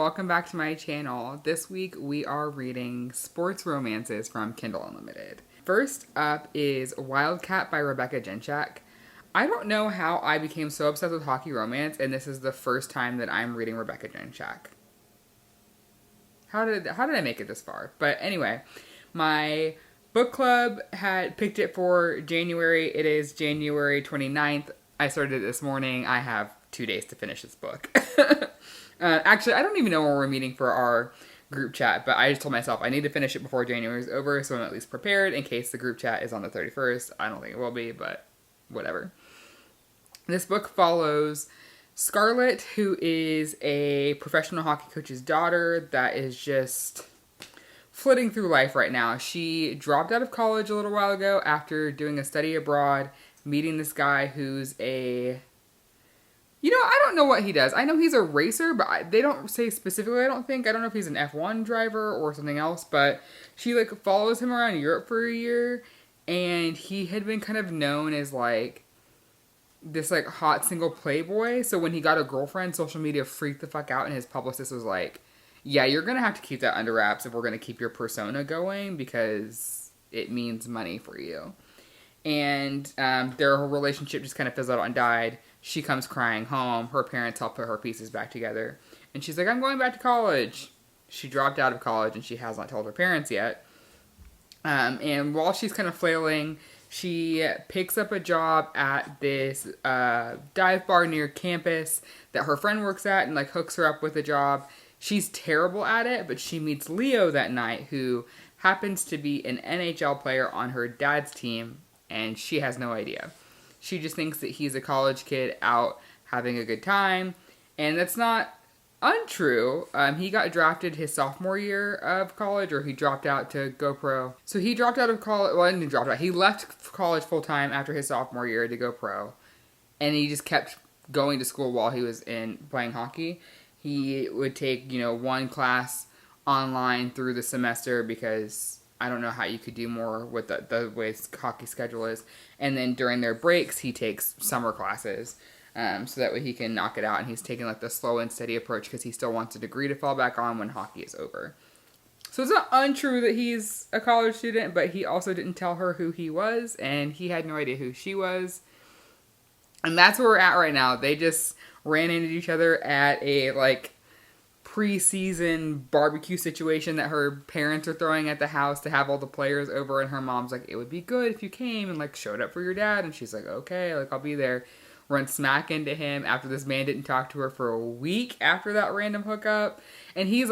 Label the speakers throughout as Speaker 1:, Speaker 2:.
Speaker 1: welcome back to my channel. This week we are reading sports romances from Kindle Unlimited. First up is Wildcat by Rebecca Jenshak. I don't know how I became so obsessed with hockey romance, and this is the first time that I'm reading Rebecca Jenshak. How did I make it this far? But anyway, my book club had picked it for January. It is January 29th. I started it this morning. I have 2 days to finish this book. Actually, I don't even know when we're meeting for our group chat, but I just told myself I need to finish it before January is over, so I'm at least prepared in case the group chat is on the 31st. I don't think it will be, but whatever. This book follows Scarlett, who is a professional hockey coach's daughter that is just flitting through life right now. She dropped out of college a little while ago after doing a study abroad, meeting this guy who's I don't know what he does. I know he's a racer, but they don't say specifically, I don't think. I don't know if he's an F1 driver or something else, but she, follows him around Europe for a year, and he had been kind of known as, this, hot single playboy. So when he got a girlfriend, social media freaked the fuck out, and his publicist was like, yeah, you're going to have to keep that under wraps if we're going to keep your persona going, because it means money for you. And their relationship just kind of fizzled out and died. She comes crying home. Her parents help put her pieces back together. And she's like, I'm going back to college. She dropped out of college and she has not told her parents yet. And while she's kind of flailing, she picks up a job at this dive bar near campus that her friend works at and hooks her up with a job. She's terrible at it, but she meets Leo that night, who happens to be an NHL player on her dad's team, and she has no idea. She just thinks that he's a college kid out having a good time, and that's not untrue. He got drafted his sophomore year of college, or he dropped out to go pro. So he dropped out of college, well, he didn't drop out. He left college full-time after his sophomore year to go pro, and he just kept going to school while he was playing hockey. He would take, one class online through the semester because I don't know how you could do more with the way hockey schedule is. And then during their breaks, he takes summer classes so that way he can knock it out. And he's taking the slow and steady approach because he still wants a degree to fall back on when hockey is over. So it's not untrue that he's a college student, but he also didn't tell her who he was, and he had no idea who she was. And that's where we're at right now. They just ran into each other at a preseason barbecue situation that her parents are throwing at the house to have all the players over, and her mom's like, it would be good if you came and showed up for your dad, and she's like, okay, I'll be there. Run smack into him after this man didn't talk to her for a week after that random hookup, and he's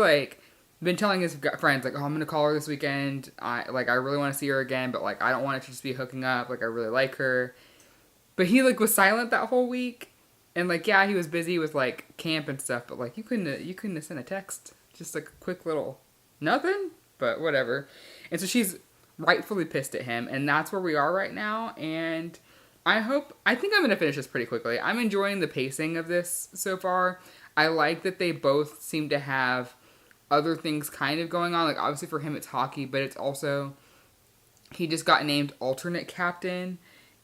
Speaker 1: been telling his friends oh, I'm gonna call her this weekend, I really want to see her again, but I don't want it to just be hooking up, I really like her. But he was silent that whole week. And yeah, he was busy with camp and stuff, but you couldn't have sent a text, just a quick little nothing, but whatever. And so she's rightfully pissed at him, and that's where we are right now. And I think I'm gonna finish this pretty quickly. I'm enjoying the pacing of this so far. I like that they both seem to have other things kind of going on. Obviously for him it's hockey, but it's also he just got named alternate captain.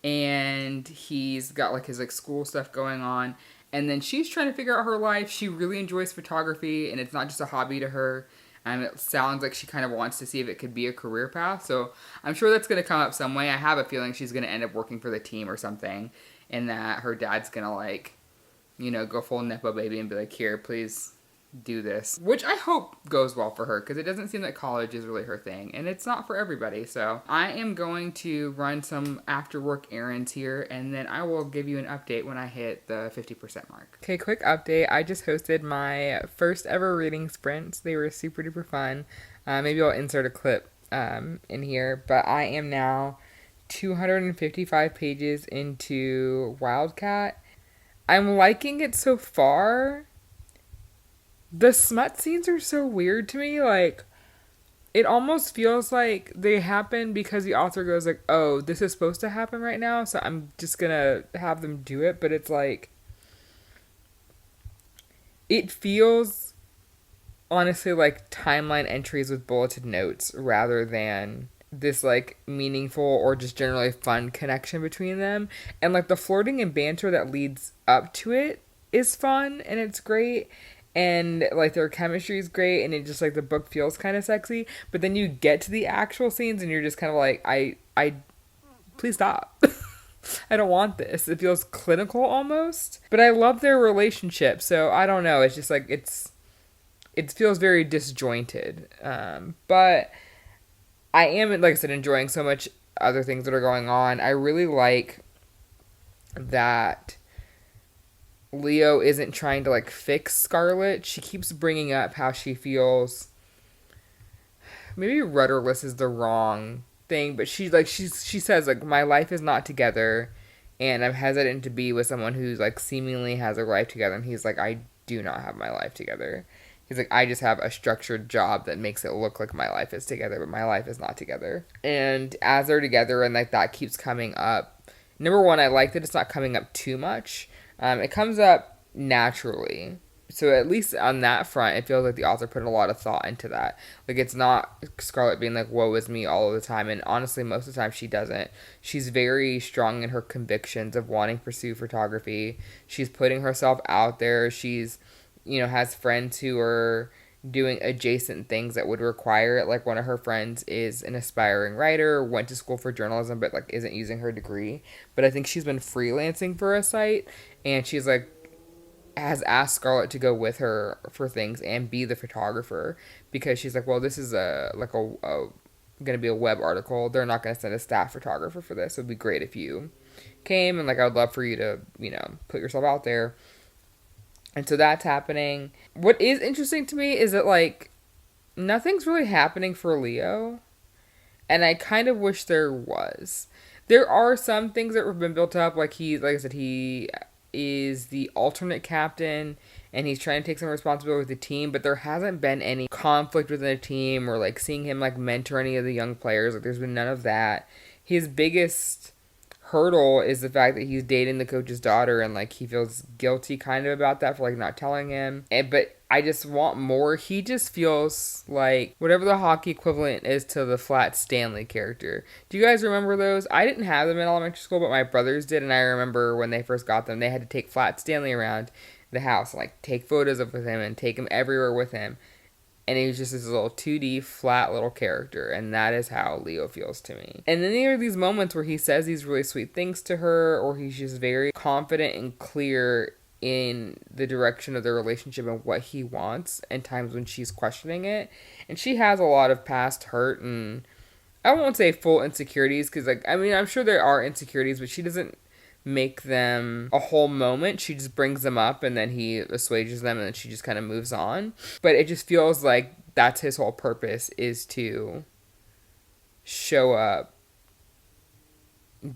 Speaker 1: And he's got his school stuff going on, and then she's trying to figure out her life. She really enjoys photography, and it's not just a hobby to her, and it sounds like she kind of wants to see if it could be a career path. So I'm sure that's going to come up some way. I have a feeling she's going to end up working for the team or something, and that her dad's going to go full nepo baby and be like, here, please do this, which I hope goes well for her, because it doesn't seem that college is really her thing, and it's not for everybody. So I am going to run some after work errands here, and then I will give you an update when I hit the 50% mark. Okay, quick update. I just hosted my first ever reading sprints. They were super duper fun. Maybe I'll insert a clip in here, but I am now 255 pages into Wildcat. I'm liking it so far. The smut scenes are so weird to me, it almost feels like they happen because the author goes oh, this is supposed to happen right now, so I'm just gonna have them do it, but it's it feels honestly like timeline entries with bulleted notes rather than this meaningful or just generally fun connection between them. And the flirting and banter that leads up to it is fun and it's great. and like their chemistry is great, and it just like the book feels kind of sexy. But then you get to the actual scenes, and you're just kind of like, I please stop. I don't want this. It feels clinical almost. But I love their relationship, so I don't know. It's just like it feels very disjointed. But I am, like I said, enjoying so much other things that are going on. I really like that Leo isn't trying to like fix Scarlet. She keeps bringing up how she feels. Maybe rudderless is the wrong thing, but she says like, my life is not together, and I'm hesitant to be with someone who's like seemingly has their life together. And he's like, I do not have my life together. He's like, I just have a structured job that makes it look like my life is together, but my life is not together. And as they're together and like that keeps coming up, number one, I like that it's not coming up too much. It comes up naturally. So at least on that front, it feels like the author put a lot of thought into that. Like, it's not Scarlet being like, woe is me all of the time. And honestly, most of the time she doesn't. She's very strong in her convictions of wanting to pursue photography. She's putting herself out there. She's, has friends who are doing adjacent things that would require it. Like, one of her friends is an aspiring writer, went to school for journalism, but like isn't using her degree. But I think she's been freelancing for a site, and she's like, has asked Scarlet to go with her for things and be the photographer, because she's like, well, this is going to be a web article. They're not going to send a staff photographer for this. It would be great if you came, and like, I would love for you to, put yourself out there. And so that's happening. What is interesting to me is that like nothing's really happening for Leo, and I kind of wish there was. There are some things that have been built up, like I said, he is the alternate captain, and he's trying to take some responsibility with the team, but there hasn't been any conflict within the team, or like seeing him like mentor any of the young players. Like, there's been none of that. His biggest hurdle is the fact that he's dating the coach's daughter, and like he feels guilty kind of about that for like not telling him. But I just want more. He just feels like whatever the hockey equivalent is to the Flat Stanley character. Do you guys remember those? I didn't have them in elementary school, but my brothers did, and I remember when they first got them, they had to take Flat Stanley around the house, like take photos of with him and take him everywhere with him. And he was just this little 2D flat little character, and that is how Leo feels to me. And then there are these moments where he says these really sweet things to her, or he's just very confident and clear in the direction of their relationship and what he wants, and times when she's questioning it. And she has a lot of past hurt, and I won't say full insecurities, because like, I mean, I'm sure there are insecurities, but she doesn't make them a whole moment. She just brings them up, and then he assuages them, and then she just kind of moves on. But it just feels like that's his whole purpose, is to show up,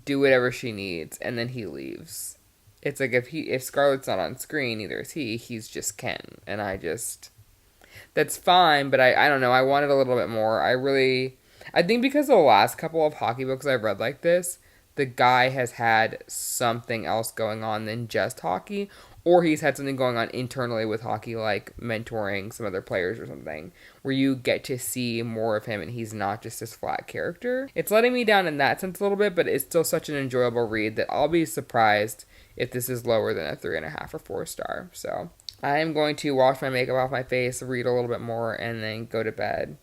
Speaker 1: do whatever she needs, and then he leaves. It's like if Scarlett's not on screen, neither is he. He's just Ken. And that's fine, but I don't know. I wanted a little bit more. I think because of the last couple of hockey books I've read like this, the guy has had something else going on than just hockey, or he's had something going on internally with hockey, like mentoring some other players or something, where you get to see more of him and he's not just this flat character. It's letting me down in that sense a little bit, but it's still such an enjoyable read that I'll be surprised if this is lower than a 3.5 or 4 star. So I am going to wash my makeup off my face, read a little bit more, and then go to bed.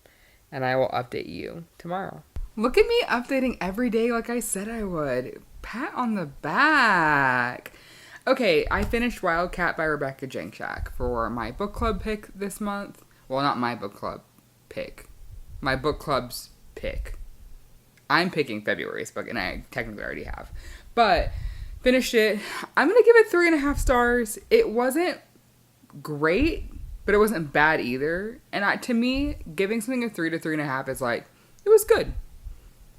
Speaker 1: And I will update you tomorrow. Look at me updating every day like I said I would. Pat on the back. Okay, I finished Wildcat by Rebecca Jenshak for my book club pick this month. Well, not my book club pick. My book club's pick. I'm picking February's book, and I technically already have. But finished it. I'm going to give it 3.5 stars. It wasn't great, but it wasn't bad either. And to me, giving something a 3 to 3.5 is like, it was good,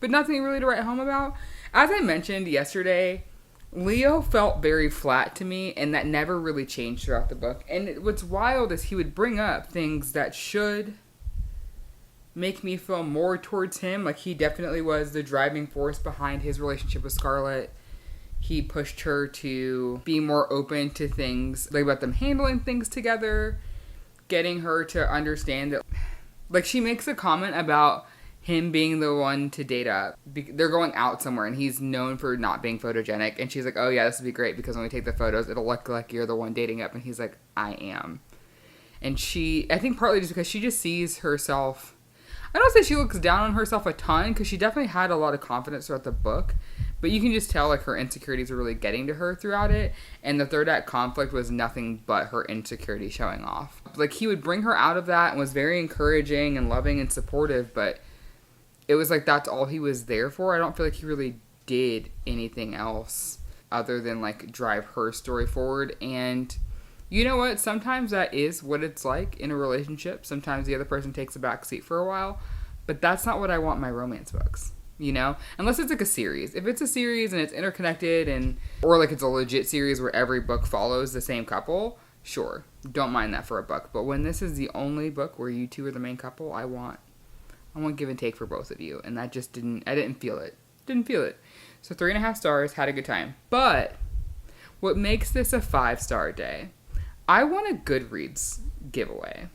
Speaker 1: but nothing really to write home about. As I mentioned yesterday, Leo felt very flat to me, and that never really changed throughout the book. And what's wild is he would bring up things that should make me feel more towards him. Like, he definitely was the driving force behind his relationship with Scarlet. He pushed her to be more open to things, like about them handling things together, getting her to understand that, like, she makes a comment about him being the one to date up. They're going out somewhere, and he's known for not being photogenic, and she's like, oh yeah, this would be great, because when we take the photos, it'll look like you're the one dating up, and he's like, I am. And I think partly just because she just sees herself, I don't say she looks down on herself a ton, because she definitely had a lot of confidence throughout the book, but you can just tell like her insecurities are really getting to her throughout it, and the third act conflict was nothing but her insecurity showing off. Like, he would bring her out of that and was very encouraging and loving and supportive, but it was like that's all he was there for. I don't feel like he really did anything else other than like drive her story forward. And you know what? Sometimes that is what it's like in a relationship. Sometimes the other person takes a back seat for a while, but that's not what I want in my romance books, you know? Unless it's like a series. If it's a series and it's interconnected or like it's a legit series where every book follows the same couple, sure, don't mind that for a book. But when this is the only book where you two are the main couple, I want give and take for both of you. And that just I didn't feel it. Didn't feel it. So 3.5 stars, had a good time. But what makes this a 5-star day, I won a GoodReads giveaway,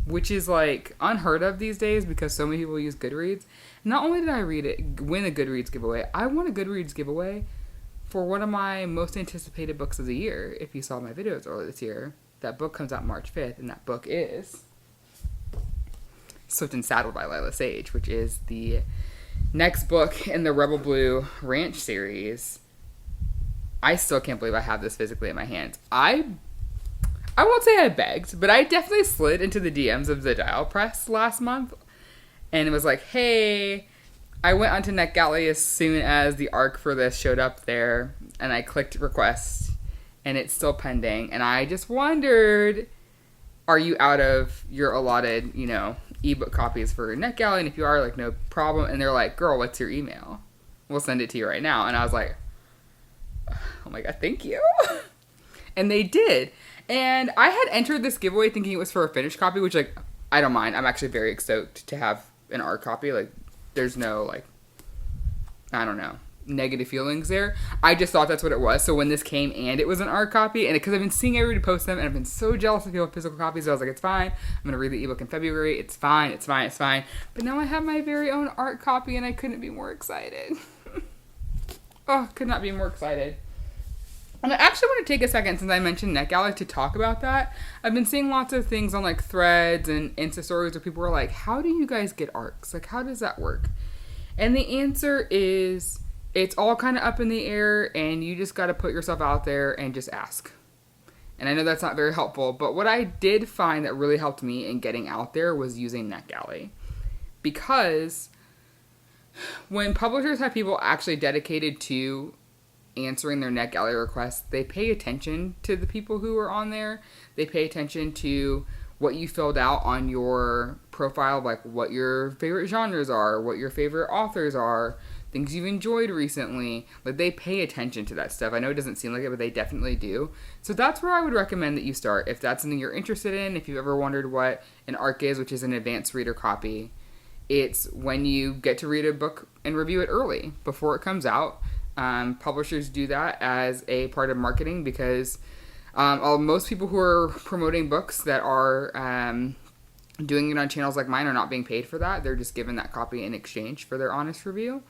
Speaker 1: which is like unheard of these days because so many people use GoodReads. Not only did I win a GoodReads giveaway, I won a GoodReads giveaway for one of my most anticipated books of the year. If you saw my videos earlier this year, that book comes out March 5th, and that book is Swift and Saddled by Lila Sage, which is the next book in the Rebel Blue Ranch series. I still can't believe I have this physically in my hands. I won't say I begged, but I definitely slid into the DMs of the Dial Press last month, and it was like, hey, I went onto NetGalley as soon as the ARC for this showed up there, and I clicked request, and it's still pending, and I just wondered, are you out of your allotted, ebook copies for NetGalley? And if you are, like, no problem. And they're like, girl, what's your email? We'll send it to you right now. And I was like, oh my god, thank you. And they did. And I had entered this giveaway thinking it was for a finished copy, which, like, I don't mind. I'm actually very stoked to have an art copy. Like, there's no, like, I don't know, negative feelings there. I just thought that's what it was. So when this came and it was an art copy, and because I've been seeing everybody post them, and I've been so jealous of people with physical copies, so I was like, it's fine. I'm going to read the ebook in February. It's fine. It's fine. It's fine. But now I have my very own art copy, and I couldn't be more excited. Oh, could not be more excited. And I actually want to take a second, since I mentioned NetGalley, to talk about that. I've been seeing lots of things on, like, threads and Insta stories where people are like, how do you guys get ARCs? Like, how does that work? And the answer is, it's all kind of up in the air, and you just got to put yourself out there and just ask. And I know that's not very helpful, but what I did find that really helped me in getting out there was using NetGalley. Because when publishers have people actually dedicated to answering their NetGalley requests, they pay attention to the people who are on there. They pay attention to what you filled out on your profile, like what your favorite genres are, what your favorite authors are, things you've enjoyed recently. Like, they pay attention to that stuff. I know it doesn't seem like it, but they definitely do. So that's where I would recommend that you start. If that's something you're interested in, if you've ever wondered what an ARC is, which is an advanced reader copy, it's when you get to read a book and review it early before it comes out. Publishers do that as a part of marketing because most people who are promoting books that are doing it on channels like mine are not being paid for that. They're just given that copy in exchange for their honest review.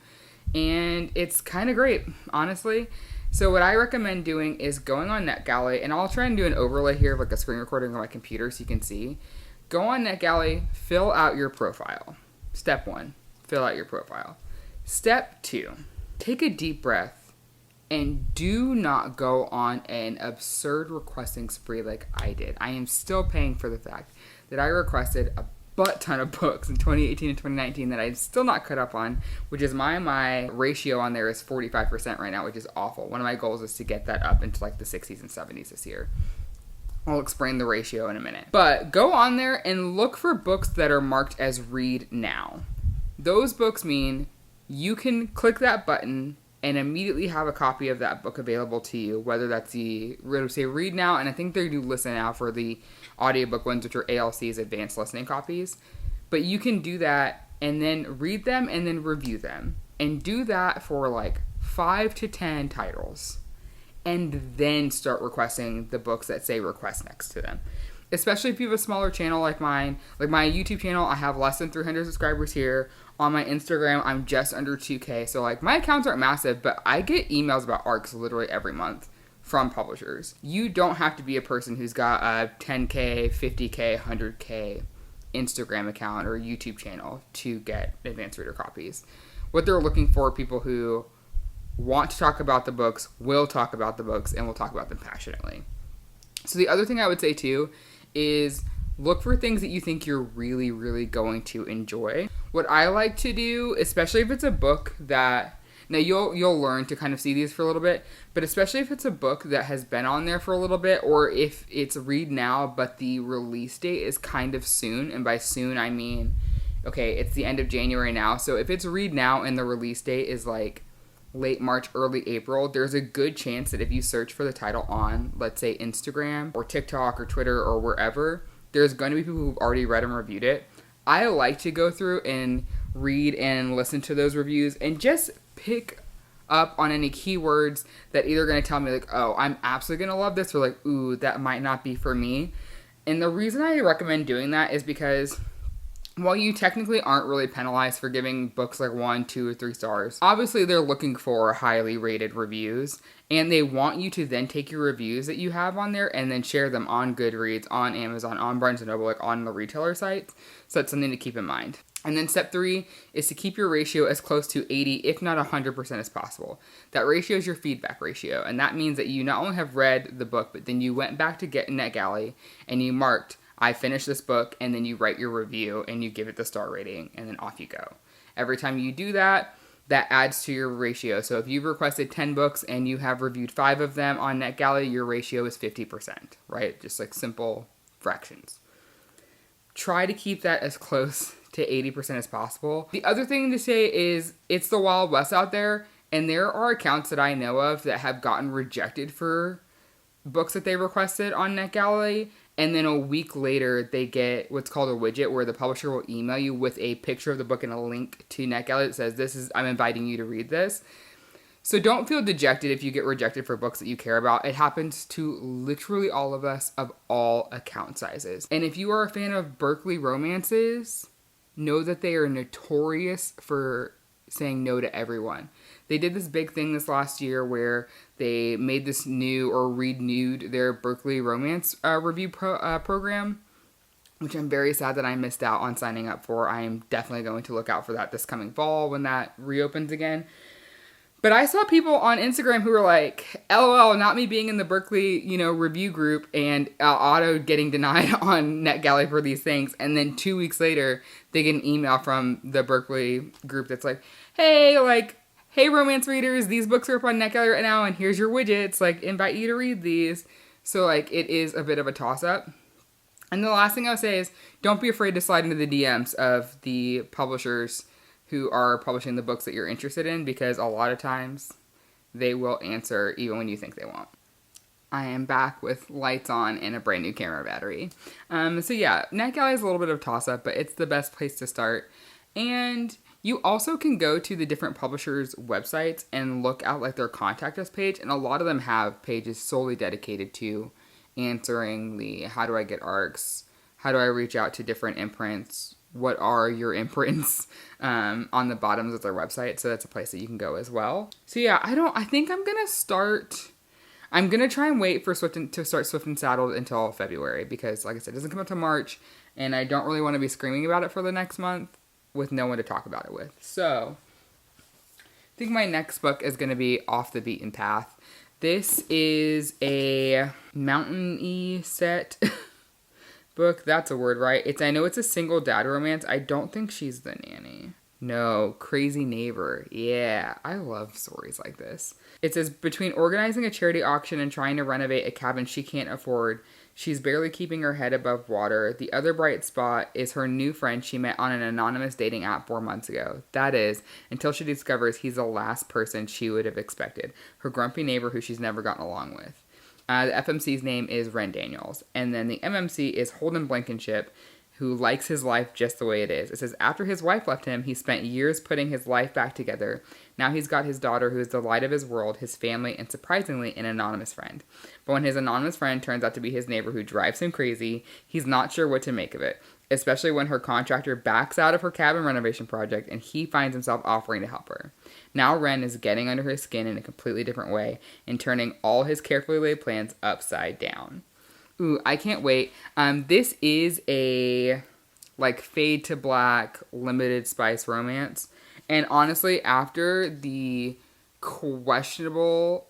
Speaker 1: And it's kind of great, honestly. So what I recommend doing is going on NetGalley, and I'll try and do an overlay here of like a screen recording on my computer so you can see. Go on NetGalley, fill out your profile. Step 1, fill out your profile. Step 2, take a deep breath and do not go on an absurd requesting spree like I did. I am still paying for the fact that I requested a butt ton of books in 2018 and 2019 that I'm still not caught up on, which is my ratio on there is 45% right now, which is awful. One of my goals is to get that up into like the 60s and 70s this year. I'll explain the ratio in a minute. But go on there and look for books that are marked as read now. Those books mean you can click that button and immediately have a copy of that book available to you, whether that's say read now, and I think they do listen now for the audiobook ones, which are ALC's advanced listening copies. But you can do that and then read them and then review them. And do that for like 5 to 10 titles. And then start requesting the books that say request next to them. Especially if you have a smaller channel like mine. Like my YouTube channel, I have less than 300 subscribers here. On my Instagram, I'm just under 2K. So like my accounts aren't massive, but I get emails about ARCs literally every month from publishers. You don't have to be a person who's got a 10K, 50K, 100K Instagram account or YouTube channel to get advanced reader copies. What they're looking for are people who want to talk about the books, will talk about the books, and will talk about them passionately. So the other thing I would say too is look for things that you think you're really, really going to enjoy. What I like to do, especially if it's a book that, now you'll learn to kind of see these for a little bit, but especially if it's a book that has been on there for a little bit, or if it's read now, but the release date is kind of soon, and by soon I mean, okay, it's the end of January now, so if it's read now and the release date is like late March, early April, there's a good chance that if you search for the title on, let's say, Instagram or TikTok or Twitter or wherever, there's going to be people who've already read and reviewed it. I like to go through and read and listen to those reviews and just pick up on any keywords that either going to tell me like, oh, I'm absolutely going to love this, or like, ooh, that might not be for me. And the reason I recommend doing that is because while you technically aren't really penalized for giving books like 1, 2, or 3 stars, obviously they're looking for highly rated reviews, and they want you to then take your reviews that you have on there and then share them on GoodReads, on Amazon, on Barnes & Noble, like on the retailer sites. So that's something to keep in mind. And then step 3 is to keep your ratio as close to 80, if not 100% as possible. That ratio is your feedback ratio, and that means that you not only have read the book, but then you went back to get NetGalley and you marked, I finished this book, and then you write your review and you give it the star rating, and then off you go. Every time you do that, that adds to your ratio. So if you've requested 10 books and you have reviewed 5 of them on NetGalley, your ratio is 50%, right? Just like simple fractions. Try to keep that as close to 80% as possible. The other thing to say is it's the Wild West out there, and there are accounts that I know of that have gotten rejected for books that they requested on NetGalley, and then a week later they get what's called a widget where the publisher will email you with a picture of the book and a link to NetGalley that says, I'm inviting you to read this. So don't feel dejected if you get rejected for books that you care about. It happens to literally all of us of all account sizes. And if you are a fan of Berkeley romances, know that they are notorious for saying no to everyone. They did this big thing this last year where they made this new or renewed their Berkeley romance review program, which I'm very sad that I missed out on signing up for. I am definitely going to look out for that this coming fall when that reopens again. But I saw people on Instagram who were like, LOL, not me being in the Berkeley, review group and auto getting denied on NetGalley for these things. And then 2 weeks later, they get an email from the Berkeley group that's like, hey, romance readers, these books are up on NetGalley right now, and here's your widgets, invite you to read these. So, it is a bit of a toss-up. And the last thing I'll say is, don't be afraid to slide into the DMs of the publishers who are publishing the books that you're interested in, because a lot of times they will answer even when you think they won't. I am back with lights on and a brand new camera battery. So yeah, NetGalley is a little bit of a toss-up, but it's the best place to start. And you also can go to the different publishers' websites and look at their contact us page, and a lot of them have pages solely dedicated to answering the how do I get ARCs, how do I reach out to different imprints, what are your imprints on the bottoms of their website. So that's a place that you can go as well. So yeah, I think I'm going to try and wait for to start Swift and Saddled until February, because like I said, it doesn't come out till March, and I don't really want to be screaming about it for the next month with no one to talk about it with. So I think my next book is going to be Off the Beaten Path. This is a mountain-y set book. That's a word, right? I know it's a single dad romance. I don't think she's the nanny. No, Crazy Neighbor. Yeah, I love stories like this. It says, between organizing a charity auction and trying to renovate a cabin she can't afford, she's barely keeping her head above water. The other bright spot is her new friend she met on an anonymous dating app 4 months ago. That is, until she discovers he's the last person she would have expected. Her grumpy neighbor who she's never gotten along with. The FMC's name is Ren Daniels. And then the MMC is Holden Blankenship, who likes his life just the way it is. It says, after his wife left him, he spent years putting his life back together. Now he's got his daughter, who is the light of his world, his family, and surprisingly, an anonymous friend. But when his anonymous friend turns out to be his neighbor who drives him crazy, he's not sure what to make of it. especially when her contractor backs out of her cabin renovation project and he finds himself offering to help her. Now Ren is getting under his skin in a completely different way and turning all his carefully laid plans upside down. Ooh, I can't wait. This is a like fade to black limited spice romance. And honestly, after the questionable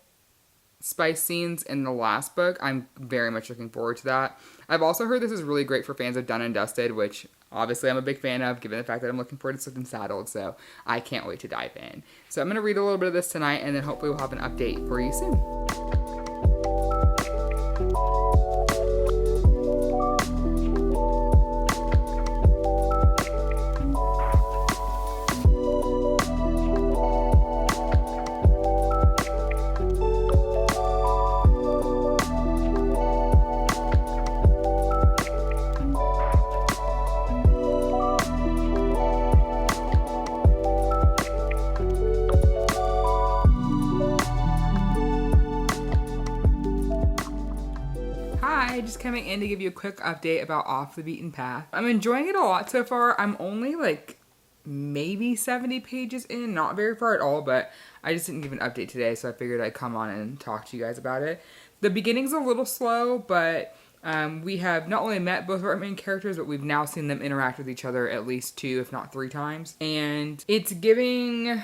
Speaker 1: spice scenes in the last book, I'm very much looking forward to that. I've also heard this is really great for fans of Done and Dusted, which obviously I'm a big fan of, given the fact that I'm looking forward to something saddled, so I can't wait to dive in. So I'm going to read a little bit of this tonight, and then hopefully we'll have an update for you soon. Just coming in to give you a quick update about Off the Beaten Path. I'm enjoying it a lot so far. I'm only like maybe 70 pages in, not very far at all, but I just didn't give an update today, so I figured I'd come on and talk to you guys about it. The beginning's a little slow, but we have not only met both of our main characters, but we've now seen them interact with each other at least 2, if not 3 times. And it's giving...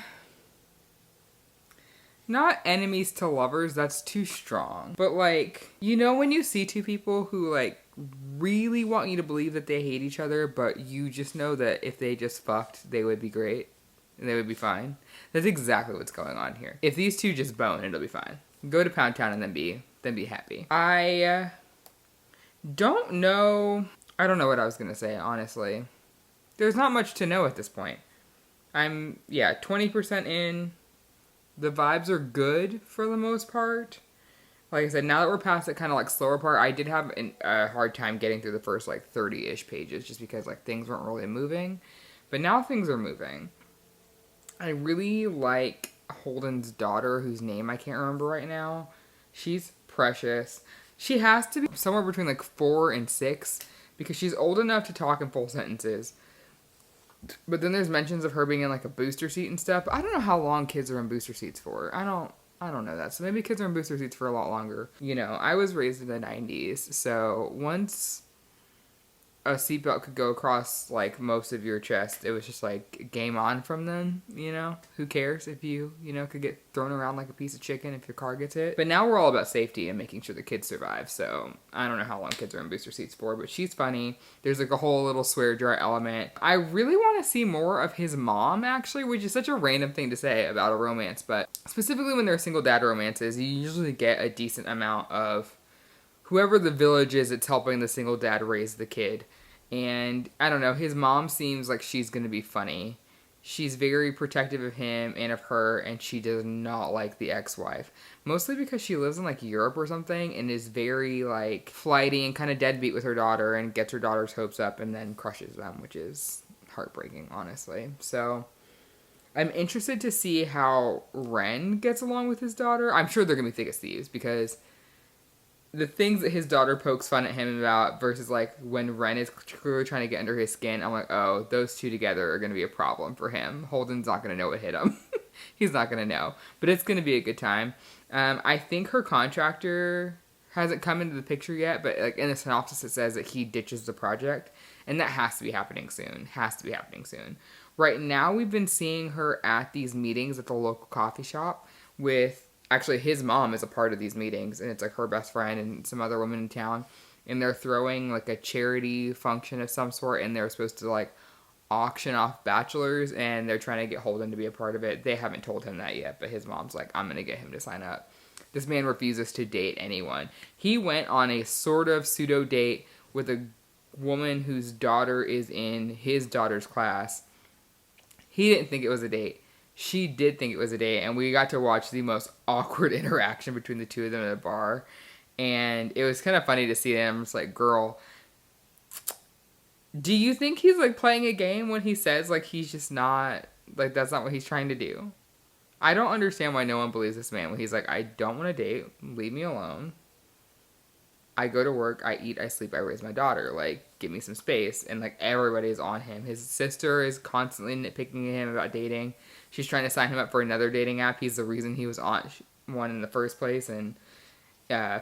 Speaker 1: not enemies to lovers, that's too strong. But like, you know when you see 2 people who like really want you to believe that they hate each other, but you just know that if they just fucked, they would be great and they would be fine? That's exactly what's going on here. If these 2 just bone, it'll be fine. Go to Pound Town and then be happy. I don't know what I was gonna say, honestly. There's not much to know at this point. I'm 20% in. The vibes are good for the most part. Like I said, now that we're past that kind of like slower part, I did have a hard time getting through the first like 30-ish pages just because like things weren't really moving. But now things are moving. I really like Holden's daughter, whose name I can't remember right now. She's precious. She has to be somewhere between like 4 and 6 because she's old enough to talk in full sentences. But then there's mentions of her being in like a booster seat and stuff. I don't know how long kids are in booster seats for. I don't know that. So maybe kids are in booster seats for a lot longer. You know, I was raised in the 90s. So once a seatbelt could go across like most of your chest, it was just like game on from then, you know? Who cares if you could get thrown around like a piece of chicken if your car gets hit. But now we're all about safety and making sure the kids survive. So I don't know how long kids are in booster seats for, but she's funny. There's like a whole little swear jar element. I really want to see more of his mom, actually, which is such a random thing to say about a romance, but specifically when they're single dad romances, you usually get a decent amount of whoever the village is that's helping the single dad raise the kid. And I don't know, his mom seems like she's going to be funny. She's very protective of him and of her, and she does not like the ex-wife. Mostly because she lives in like Europe or something and is very like flighty and kind of deadbeat with her daughter and gets her daughter's hopes up and then crushes them, which is heartbreaking, honestly. So I'm interested to see how Ren gets along with his daughter. I'm sure they're going to be thick as thieves because the things that his daughter pokes fun at him about versus like when Ren is clearly trying to get under his skin, I'm like, oh, those 2 together are going to be a problem for him. Holden's not going to know what hit him. He's not going to know. But it's going to be a good time. I think her contractor hasn't come into the picture yet, but like in the synopsis it says that he ditches the project. And that has to be happening soon. Right now we've been seeing her at these meetings at the local coffee shop with... Actually, his mom is a part of these meetings, and it's like her best friend and some other women in town, and they're throwing like a charity function of some sort, and they're supposed to like auction off bachelors, and they're trying to get Holden to be a part of it. They haven't told him that yet, but his mom's like, I'm going to get him to sign up. This man refuses to date anyone. He went on a sort of pseudo date with a woman whose daughter is in his daughter's class. He didn't think it was a date. She did think it was a date, and we got to watch the most awkward interaction between the 2 of them at a bar, and it was kind of funny to see them. I'm just like, girl, do you think he's like playing a game when he says like he's just not, like that's not what he's trying to do? I don't understand why no one believes this man when he's like, I don't want to date, leave me alone. I go to work, I eat, I sleep, I raise my daughter. Like, give me some space. And like everybody's on him. His sister is constantly nitpicking at him about dating. She's trying to sign him up for another dating app. He's the reason he was on one in the first place, and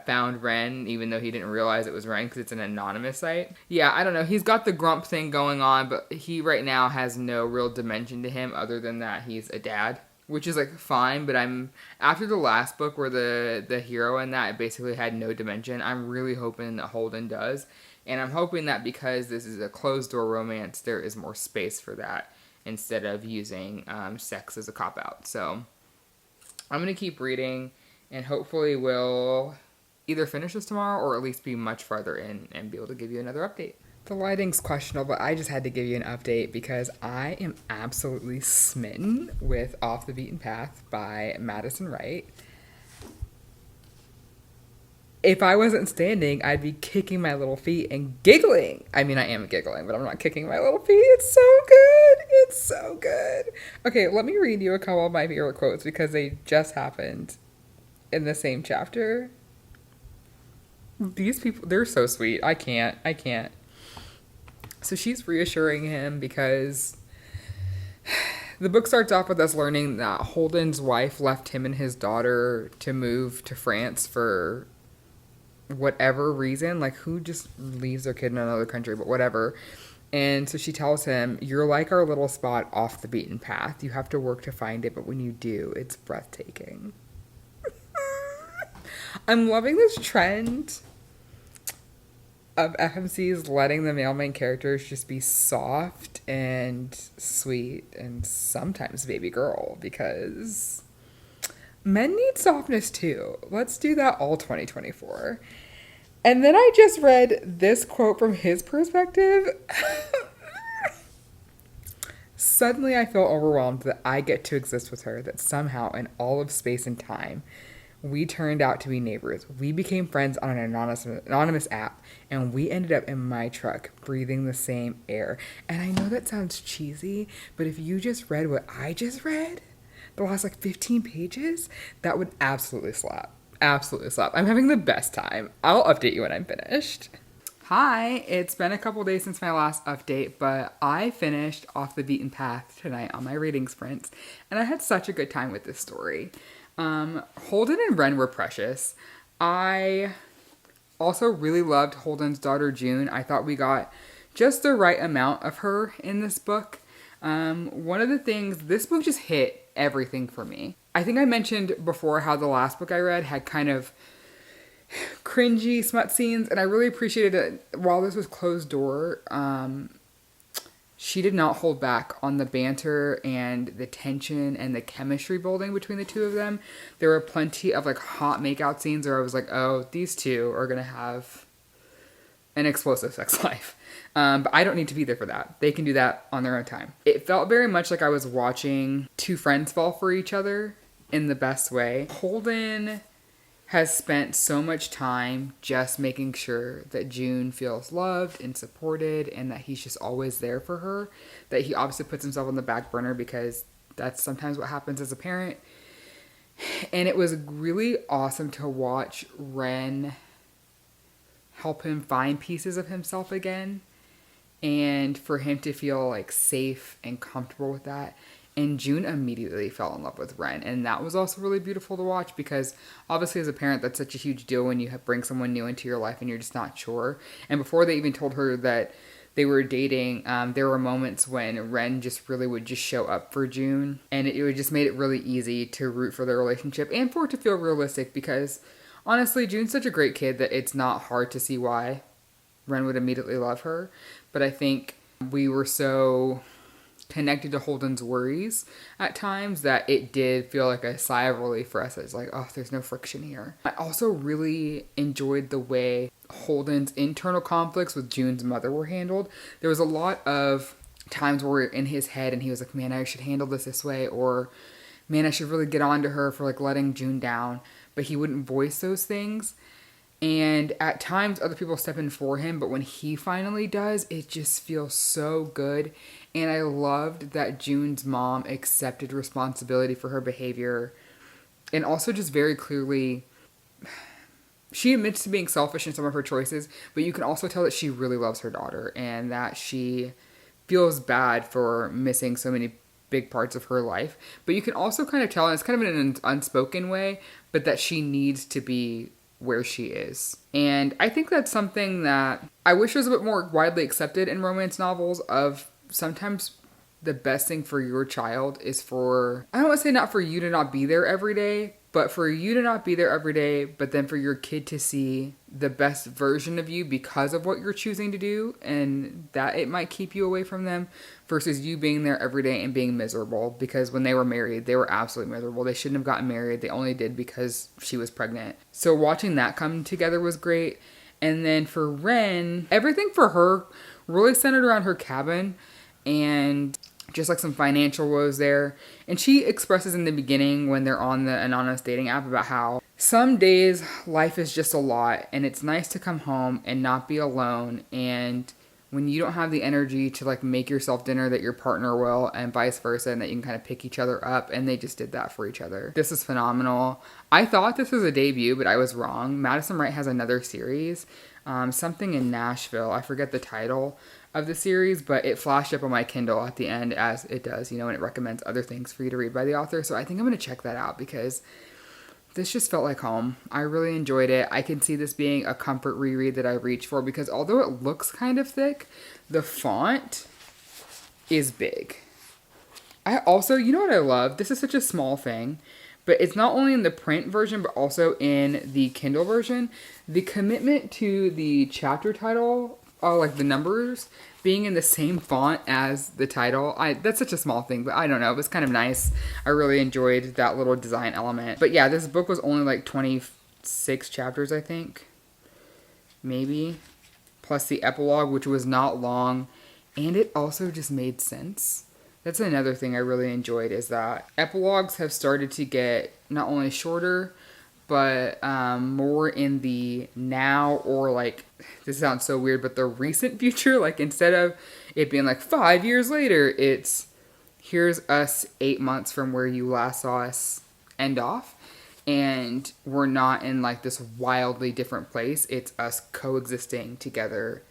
Speaker 1: found Ren, even though he didn't realize it was Ren because it's an anonymous site. Yeah, I don't know. He's got the grump thing going on, but he right now has no real dimension to him other than that he's a dad, which is like fine. But I'm after the last book where the hero in that basically had no dimension. I'm really hoping that Holden does, and I'm hoping that because this is a closed door romance, there is more space for that instead of using sex as a cop out. So I'm gonna keep reading. And hopefully we'll either finish this tomorrow or at least be much farther in and be able to give you another update. The lighting's questionable, but I just had to give you an update because I am absolutely smitten with Off the Beaten Path by Madison Wright. If I wasn't standing, I'd be kicking my little feet and giggling. I mean, I am giggling, but I'm not kicking my little feet. It's so good. It's so good. Okay, let me read you a couple of my favorite quotes because they just happened in the same chapter. These people, they're so sweet. I can't. So she's reassuring him because the book starts off with us learning that Holden's wife left him and his daughter to move to France for whatever reason. Like, who just leaves their kid in another country, but whatever. And so she tells him, you're like our little spot off the beaten path. You have to work to find it, but when you do, it's breathtaking. I'm loving this trend of FMCs letting the male main characters just be soft and sweet and sometimes baby girl, because men need softness too. Let's do that all 2024. And then I just read this quote from his perspective. Suddenly I feel overwhelmed that I get to exist with her, that somehow in all of space and time, we turned out to be neighbors. We became friends on an anonymous app, and we ended up in my truck breathing the same air. And I know that sounds cheesy, but if you just read what I just read, the last like 15 pages, that would absolutely slap. Absolutely slap. I'm having the best time. I'll update you when I'm finished. Hi, it's been a couple days since my last update, but I finished Off the Beaten Path tonight on my reading sprints, and I had such a good time with this story. Holden and Ren were precious. I also really loved Holden's daughter June. I thought we got just the right amount of her in this book. One of the things, this book just hit everything for me. I think I mentioned before how the last book I read had kind of cringy smut scenes, and I really appreciated it. While this was closed door, she did not hold back on the banter and the tension and the chemistry building between the two of them. There were plenty of like hot makeout scenes where I was like, oh, these two are gonna have an explosive sex life. But I don't need to be there for that. They can do that on their own time. It felt very much like I was watching two friends fall for each other in the best way. Holden has spent so much time just making sure that June feels loved and supported and that he's just always there for her, that he obviously puts himself on the back burner because that's sometimes what happens as a parent. And it was really awesome to watch Ren help him find pieces of himself again and for him to feel like safe and comfortable with that. And June immediately fell in love with Ren. And that was also really beautiful to watch because obviously as a parent, that's such a huge deal when you bring someone new into your life and you're just not sure. And before they even told her that they were dating, there were moments when Ren just really would just show up for June. And it would just made it really easy to root for their relationship and for it to feel realistic because honestly, June's such a great kid that it's not hard to see why Ren would immediately love her. But I think we were so connected to Holden's worries at times that it did feel like a sigh of relief for us. It's like, oh, there's no friction here. I also really enjoyed the way Holden's internal conflicts with June's mother were handled. There was a lot of times where in his head and he was like, man, I should handle this way, or man, I should really get on to her for like letting June down, but he wouldn't voice those things. And at times other people step in for him, but when he finally does, it just feels so good. And I loved that June's mom accepted responsibility for her behavior and also just very clearly she admits to being selfish in some of her choices, but you can also tell that she really loves her daughter and that she feels bad for missing so many big parts of her life. But you can also kind of tell, and it's kind of in an unspoken way, but that she needs to be where she is. And I think that's something that I wish was a bit more widely accepted in romance novels, of sometimes the best thing for your child is for, I don't want to say not for you to not be there every day, but for you to not be there every day, but then for your kid to see the best version of you because of what you're choosing to do, and that it might keep you away from them, versus you being there every day and being miserable. Because when they were married, they were absolutely miserable. They shouldn't have gotten married. They only did because she was pregnant. So watching that come together was great. And then for Ren, everything for her really centered around her cabin and just like some financial woes there. And she expresses in the beginning when they're on the anonymous dating app about how some days life is just a lot and it's nice to come home and not be alone. And when you don't have the energy to like make yourself dinner that your partner will, and vice versa, and that you can kind of pick each other up, and they just did that for each other. This is phenomenal. I thought this was a debut, but I was wrong. Madison Wright has another series, something in Nashville. I forget the title of the series, but it flashed up on my Kindle at the end, as it does, when it recommends other things for you to read by the author. So I think I'm going to check that out because this just felt like home. I really enjoyed it. I can see this being a comfort reread that I reach for, because although it looks kind of thick, the font is big. I also, you know what I love? This is such a small thing, but it's not only in the print version, but also in the Kindle version. The commitment to the chapter title, like the numbers, being in the same font as the title. That's such a small thing, but I don't know. It was kind of nice. I really enjoyed that little design element. But yeah, this book was only like 26 chapters, I think. Maybe. Plus the epilogue, which was not long. And it also just made sense. That's another thing I really enjoyed, is that epilogues have started to get not only shorter, but more in the now, or like, this sounds so weird, but the recent future. Like, instead of it being like 5 years later, it's here's us 8 months from where you last saw us end off. And we're not in like this wildly different place. It's us coexisting together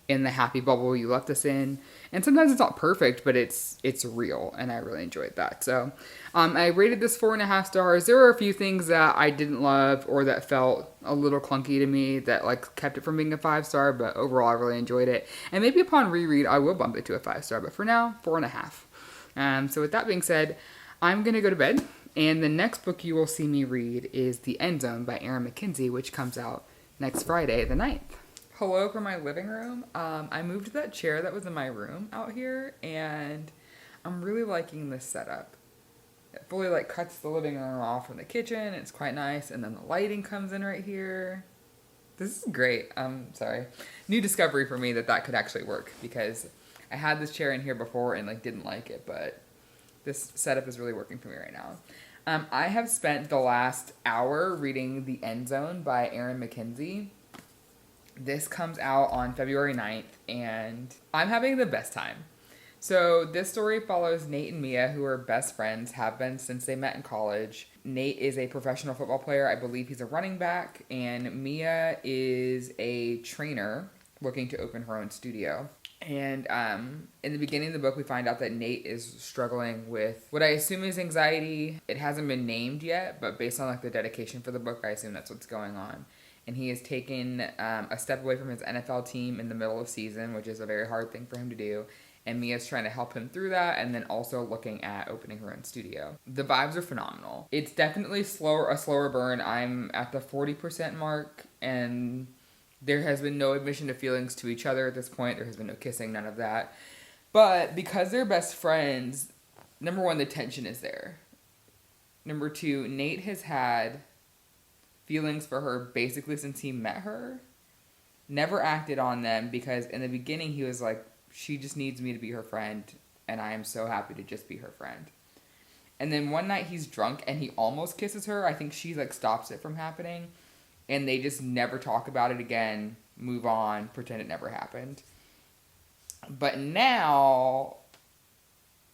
Speaker 1: in the happy bubble you left us in. And sometimes it's not perfect, but it's real, and I really enjoyed that. So I rated this 4.5 stars. There were a few things that I didn't love or that felt a little clunky to me that like kept it from being a 5-star, but overall I really enjoyed it. And maybe upon reread I will bump it to a 5-star, but for now, 4.5. So with that being said, I'm gonna go to bed, and the next book you will see me read is The End Zone by Erin Mackenzie, which comes out next Friday the 9th. Hello from my living room. I moved that chair that was in my room out here, and I'm really liking this setup. It fully like cuts the living room off from the kitchen. It's quite nice, and then the lighting comes in right here. This is great. Sorry. New discovery for me that could actually work, because I had this chair in here before and like didn't like it, but this setup is really working for me right now. I have spent the last hour reading The End Zone by Erin Mackenzie. This comes out on February 9th, and I'm having the best time. So this story follows Nate and Mia, who are best friends, have been since they met in college. Nate is a professional football player. I believe he's a running back, and Mia is a trainer looking to open her own studio. And in the beginning of the book, we find out that Nate is struggling with what I assume is anxiety. It hasn't been named yet, but based on like the dedication for the book, I assume that's what's going on. And he has taken a step away from his NFL team in the middle of season, which is a very hard thing for him to do. And Mia's trying to help him through that, and then also looking at opening her own studio. The vibes are phenomenal. It's definitely a slower burn. I'm at the 40% mark, and there has been no admission of feelings to each other at this point. There has been no kissing, none of that. But because they're best friends, number one, the tension is there. Number two, Nate has had feelings for her basically since he met her. Never acted on them, because in the beginning he was like, she just needs me to be her friend, and I am so happy to just be her friend. And then one night he's drunk and he almost kisses her. I think she like stops it from happening, and they just never talk about it again, move on, pretend it never happened. But now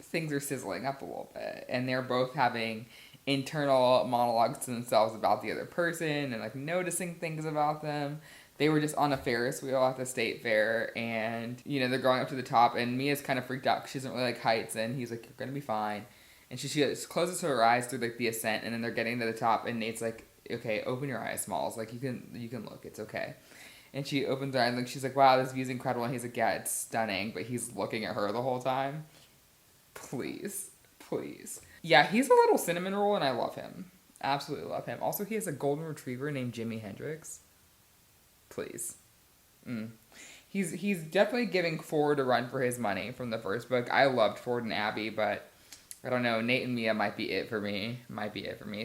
Speaker 1: things are sizzling up a little bit, and they're both having internal monologues to themselves about the other person and like noticing things about them. They were just on a Ferris wheel at the state fair, and you know, they're going up to the top, and Mia's kind of freaked out because she doesn't really like heights, and he's like, "You're gonna be fine," and she just closes her eyes through like the ascent, and then they're getting to the top, and Nate's like, "Okay, open your eyes, Smalls. Like you can look. It's okay." And she opens her eyes, and she's like, "Wow, this view's incredible." And he's like, "Yeah, it's stunning," but he's looking at her the whole time. Please, please. Yeah, he's a little cinnamon roll, and I love him. Absolutely love him. Also, he has a golden retriever named Jimi Hendrix. Please. He's definitely giving Ford a run for his money from the first book. I loved Ford and Abby, but I don't know. Nate and Mia might be it for me.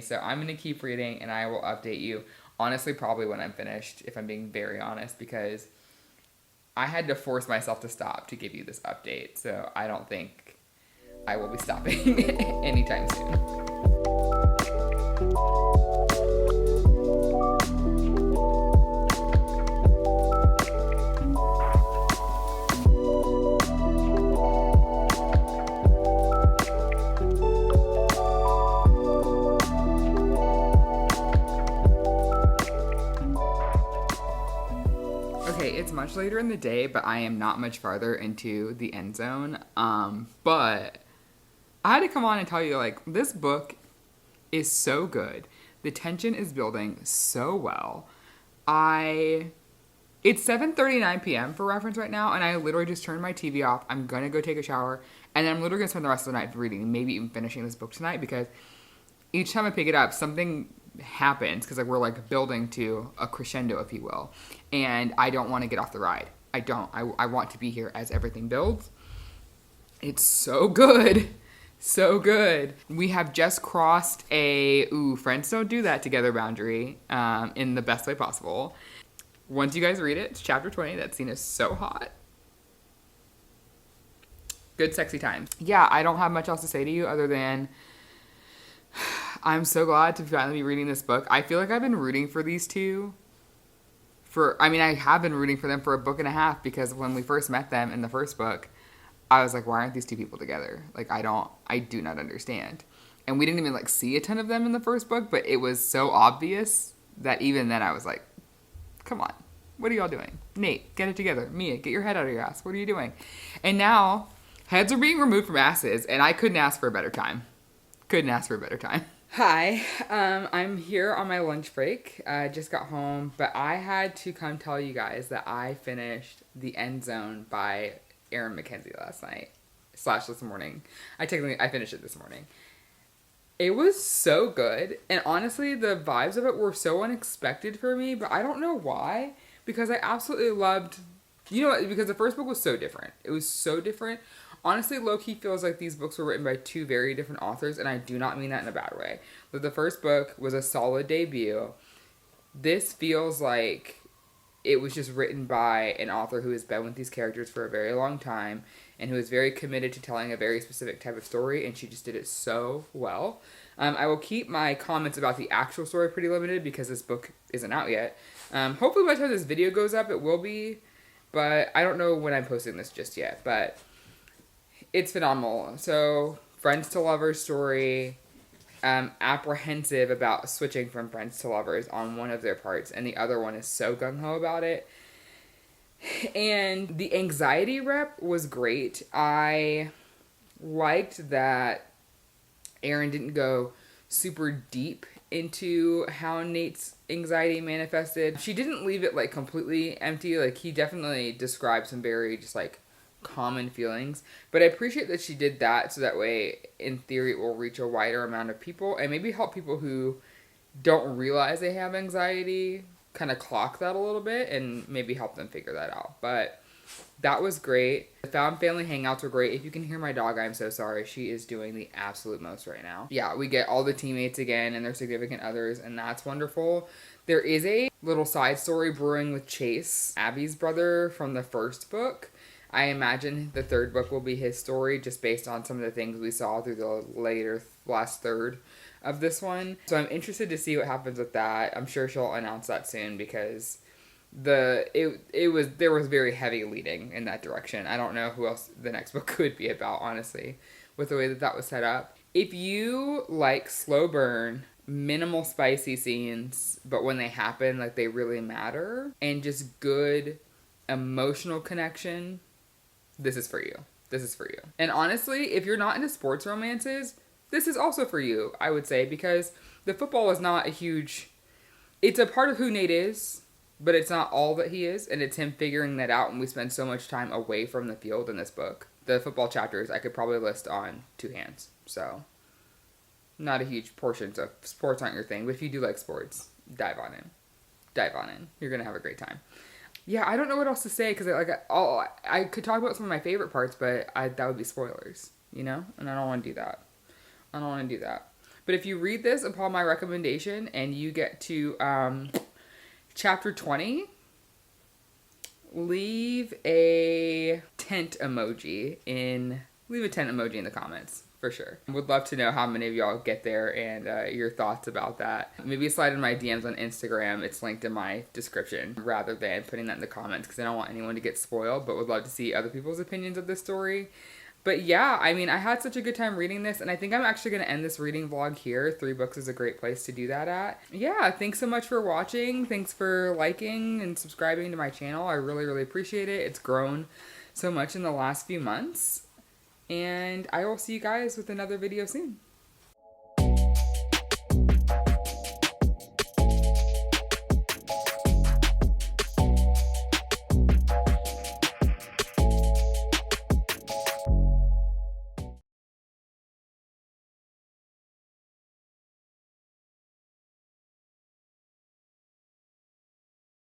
Speaker 1: So I'm going to keep reading, and I will update you. Honestly, probably when I'm finished, if I'm being very honest, because I had to force myself to stop to give you this update. So I don't think I will be stopping anytime soon. It's much later in the day, but I am not much farther into the end zone. But I had to come on and tell you, like, this book is so good. The tension is building so well. It's 7:39 p.m. for reference right now, and I literally just turned my TV off. I'm gonna go take a shower, and then I'm literally gonna spend the rest of the night reading, maybe even finishing this book tonight, because each time I pick it up, something happens, because like we're like building to a crescendo, if you will, and I don't want to get off the ride. I want to be here as everything builds. It's so good. So good. We have just crossed a friends don't do that together boundary in the best way possible. Once you guys read it, it's chapter 20. That scene is so hot. Good sexy times. Yeah, I don't have much else to say to you other than I'm so glad to finally be reading this book. I feel like I've been rooting for these two I have been rooting for them for a book and a half, because when we first met them in the first book, I was like, why aren't these two people together? Like, I do not understand. And we didn't even like see a ton of them in the first book, but it was so obvious that even then I was like, come on, what are y'all doing? Nate, get it together. Mia, get your head out of your ass. What are you doing? And now heads are being removed from asses, and I couldn't ask for a better time. Hi, I'm here on my lunch break. I just got home, but I had to come tell you guys that I finished The End Zone by Erin Mackenzie last night / this morning. I finished it this morning. It was so good, and honestly, the vibes of it were so unexpected for me, but I don't know why, because I absolutely loved, because the first book was so different. It was so different. Honestly, low-key feels like these books were written by two very different authors, and I do not mean that in a bad way. But the first book was a solid debut. This feels like it was just written by an author who has been with these characters for a very long time and who is very committed to telling a very specific type of story, and she just did it so well. I will keep my comments about the actual story pretty limited because this book isn't out yet. Hopefully by the time this video goes up, it will be, but I don't know when I'm posting this just yet, but it's phenomenal. So, friends to lovers story, apprehensive about switching from friends to lovers on one of their parts, and the other one is so gung-ho about it. And the anxiety rep was great. I liked that Erin didn't go super deep into how Nate's anxiety manifested. She didn't leave it like completely empty. Like, he definitely described some very just like common feelings, but I appreciate that she did that, so that way in theory it will reach a wider amount of people and maybe help people who don't realize they have anxiety kind of clock that a little bit and maybe help them figure that out. But that was great. The found family hangouts were great. If you can hear my dog, I'm so sorry. She is doing the absolute most right now. Yeah, we get all the teammates again and their significant others, and that's wonderful. There is a little side story brewing with Chase, Abby's brother from the first book. I imagine the third book will be his story, just based on some of the things we saw through the last third of this one. So I'm interested to see what happens with that. I'm sure she'll announce that soon, because there was very heavy leading in that direction. I don't know who else the next book could be about, honestly. with the way that that was set up. If you like slow burn, minimal spicy scenes, but when they happen, like they really matter, and just good emotional connection, this is for you. This is for you. And honestly, if you're not into sports romances, this is also for you, I would say, because the football is not a huge... It's a part of who Nate is, but it's not all that he is, and it's him figuring that out, and we spend so much time away from the field in this book. The football chapters I could probably list on two hands, so not a huge portion, so sports aren't your thing, but if you do like sports, dive on in. Dive on in. You're going to have a great time. Yeah, I don't know what else to say, because I could talk about some of my favorite parts, but that would be spoilers, you know? And I don't want to do that. I don't want to do that. But if you read this upon my recommendation and you get to chapter 20, leave a tent emoji in the comments, for sure. Would love to know how many of y'all get there and your thoughts about that. Maybe slide in my DMs on Instagram. It's linked in my description rather than putting that in the comments, because I don't want anyone to get spoiled, but would love to see other people's opinions of this story. But yeah, I mean, I had such a good time reading this, and I think I'm actually going to end this reading vlog here. 3 books is a great place to do that at. Yeah, thanks so much for watching. Thanks for liking and subscribing to my channel. I really, really appreciate it. It's grown so much in the last few months. And I will see you guys with another video soon.